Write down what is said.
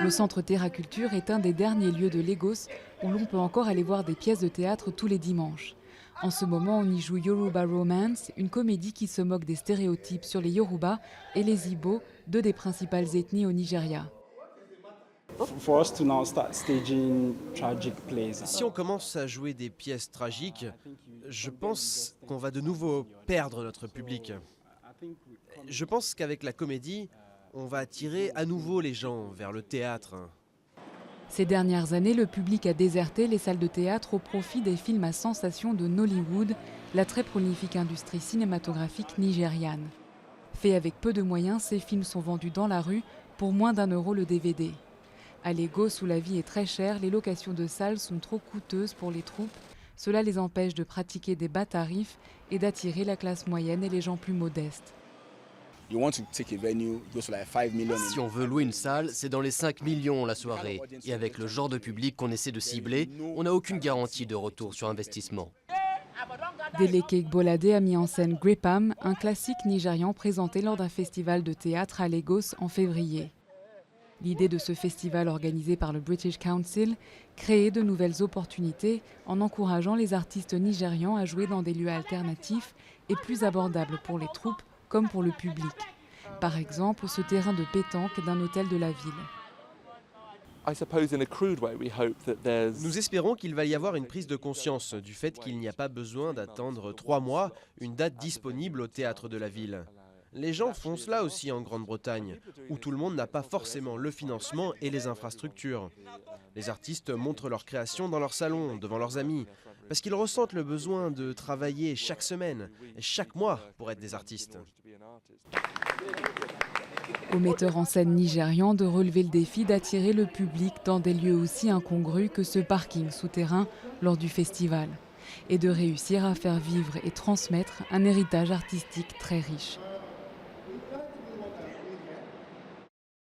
Le centre Terra Culture est un des derniers lieux de Lagos où l'on peut encore aller voir des pièces de théâtre tous les dimanches. En ce moment, on y joue Yoruba Romance, une comédie qui se moque des stéréotypes sur les Yoruba et les Igbo, deux des principales ethnies au Nigeria. Si on commence à jouer des pièces tragiques, je pense qu'on va de nouveau perdre notre public. Je pense qu'avec la comédie, on va attirer à nouveau les gens vers le théâtre. Ces dernières années, le public a déserté les salles de théâtre au profit des films à sensation de Nollywood, la très prolifique industrie cinématographique nigériane. Faits avec peu de moyens, ces films sont vendus dans la rue pour moins d'1 € le DVD. À Lagos, où la vie est très chère, les locations de salles sont trop coûteuses pour les troupes. Cela les empêche de pratiquer des bas tarifs et d'attirer la classe moyenne et les gens plus modestes. Si on veut louer une salle, c'est dans les 5 millions la soirée. Et avec le genre de public qu'on essaie de cibler, on n'a aucune garantie de retour sur investissement. Deleke Bolade a mis en scène Gripam, un classique nigérian présenté lors d'un festival de théâtre à Lagos en février. L'idée de ce festival organisé par le British Council, créer de nouvelles opportunités en encourageant les artistes nigérians à jouer dans des lieux alternatifs et plus abordables pour les troupes comme pour le public. Par exemple, ce terrain de pétanque d'un hôtel de la ville. Nous espérons qu'il va y avoir une prise de conscience du fait qu'il n'y a pas besoin d'attendre 3 mois une date disponible au théâtre de la ville. Les gens font cela aussi en Grande-Bretagne, où tout le monde n'a pas forcément le financement et les infrastructures. Les artistes montrent leur création dans leur salon, devant leurs amis, parce qu'ils ressentent le besoin de travailler chaque semaine, et chaque mois pour être des artistes. Aux metteurs en scène nigérians de relever le défi d'attirer le public dans des lieux aussi incongrus que ce parking souterrain lors du festival, et de réussir à faire vivre et transmettre un héritage artistique très riche.